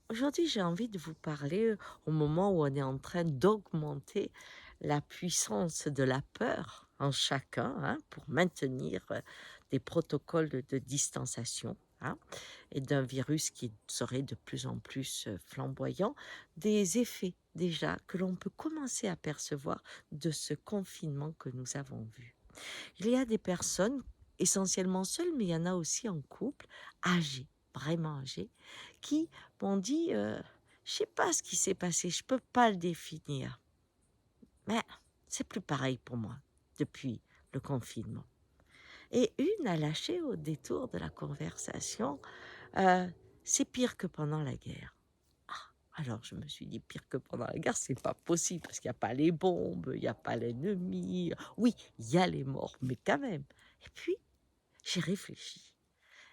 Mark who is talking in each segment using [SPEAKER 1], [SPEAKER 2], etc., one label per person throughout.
[SPEAKER 1] Aujourd'hui, j'ai envie de vous parler au moment où on est en train d'augmenter la puissance de la peur en chacun, hein, pour maintenir des protocoles de distanciation, hein, et d'un virus qui serait de plus en plus flamboyant, des effets déjà que l'on peut commencer à percevoir de ce confinement que nous avons vu. Il y a des personnes essentiellement seules, mais il y en a aussi en couple, âgées, vraiment âgées, qui m'ont dit, «Je sais pas ce qui s'est passé, je peux pas le définir, mais c'est plus pareil pour moi depuis le confinement». Et une a lâché au détour de la conversation, heu: «C'est pire que pendant la guerre». Alors je me suis dit: «Pire que pendant la guerre, c'est pas possible parce qu'il y a pas les bombes, il y a pas l'ennemi. Oui, il y a les morts, mais quand même». Et puis j'ai réfléchi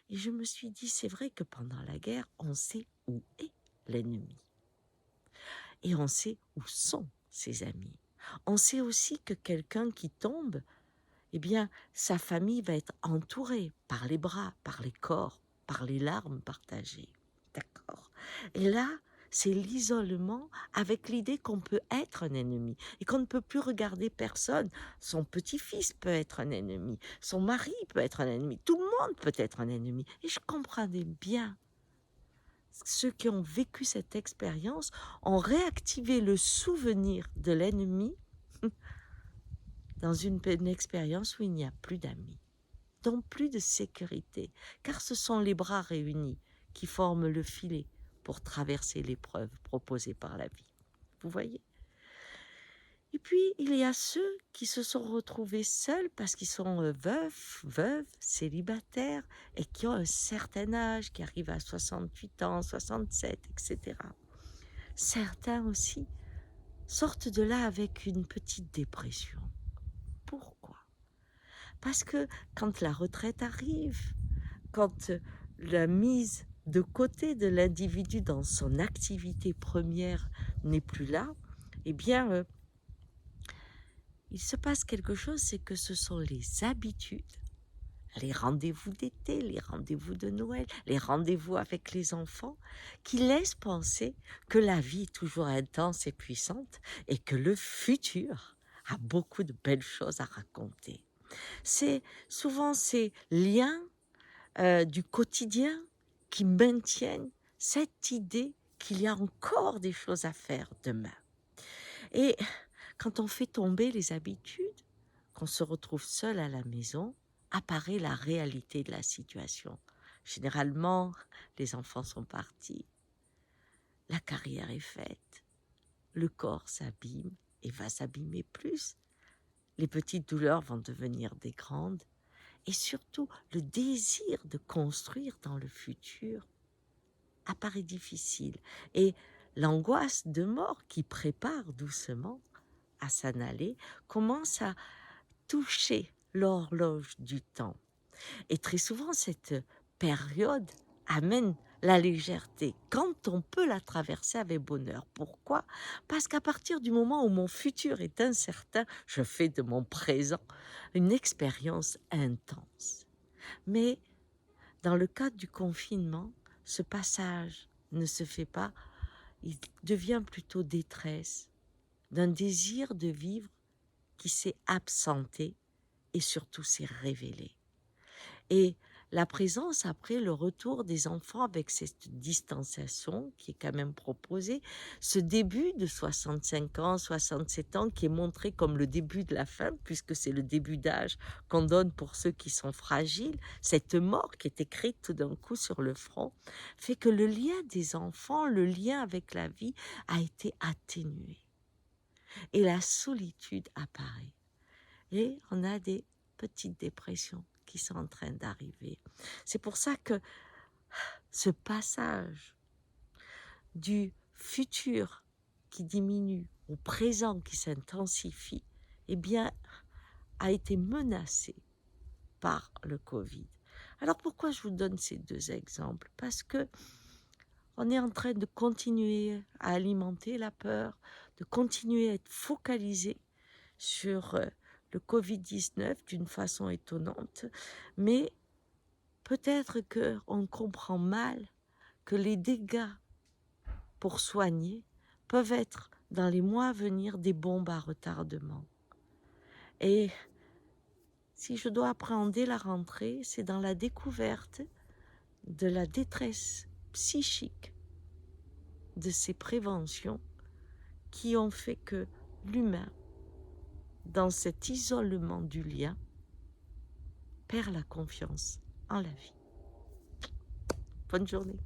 [SPEAKER 1] et je me suis dit: «C'est vrai que pendant la guerre, on sait où est l'ennemi et on sait où sont ses amis. On sait aussi que quelqu'un qui tombe, eh bien, sa famille va être entourée par les bras, par les corps, par les larmes partagées. D'accord. Et là, c'est l'isolement avec l'idée qu'on peut être un ennemi et qu'on ne peut plus regarder personne. Son petit-fils peut être un ennemi, son mari peut être un ennemi, tout le monde peut être un ennemi. Et je comprenais bien. Ceux qui ont vécu cette expérience ont réactivé le souvenir de l'ennemi dans une expérience où il n'y a plus d'amis, donc plus de sécurité, car ce sont les bras réunis qui forment le filet pour traverser l'épreuve proposée par la vie. Vous voyez? Et puis, il y a ceux qui se sont retrouvés seuls parce qu'ils sont veufs, veuves, célibataires, et qui ont un certain âge, qui arrivent à 68 ans, 67, etc. Certains aussi sortent de là avec une petite dépression. Pourquoi? Parce que quand la retraite arrive, quand la mise de côté de l'individu dans son activité première n'est plus là, eh bien, il se passe quelque chose, c'est que ce sont les habitudes, les rendez-vous d'été, les rendez-vous de Noël, les rendez-vous avec les enfants, qui laissent penser que la vie est toujours intense et puissante et que le futur a beaucoup de belles choses à raconter. C'est souvent ces liens du quotidien qui maintiennent cette idée qu'il y a encore des choses à faire demain. Et quand on fait tomber les habitudes, qu'on se retrouve seul à la maison, apparaît la réalité de la situation. Généralement, les enfants sont partis, la carrière est faite, le corps s'abîme et va s'abîmer plus. Les petites douleurs vont devenir des grandes et surtout le désir de construire dans le futur apparaît difficile et l'angoisse de mort qui prépare doucement à s'en aller commence à toucher l'horloge du temps. Et très souvent, cette période amène la légèreté quand on peut la traverser avec bonheur. Pourquoi? Parce qu'à partir du moment où mon futur est incertain, je fais de mon présent une expérience intense. Mais dans le cadre du confinement, ce passage ne se fait pas, il devient plutôt détresse, d'un désir de vivre qui s'est absenté et surtout s'est révélé. Et la présence après le retour des enfants avec cette distanciation qui est quand même proposée, ce début de 65 ans, 67 ans qui est montré comme le début de la fin puisque c'est le début d'âge qu'on donne pour ceux qui sont fragiles, cette mort qui est écrite tout d'un coup sur le front, fait que le lien des enfants, le lien avec la vie a été atténué. Et la solitude apparaît. Et on a des petites dépressions qui sont en train d'arriver. C'est pour ça que ce passage du futur qui diminue au présent qui s'intensifie, eh bien, a été menacé par le Covid. Alors pourquoi je vous donne ces deux exemples? Parce que on est en train de continuer à alimenter la peur, de continuer à être focalisé sur le Covid-19 d'une façon étonnante, mais peut-être qu'on comprend mal que les dégâts pour soigner peuvent être dans les mois à venir des bombes à retardement. Et si je dois appréhender la rentrée, c'est dans la découverte de la détresse psychique de ces préventions qui ont fait que l'humain, dans cet isolement du lien, perd la confiance en la vie. Bonne journée.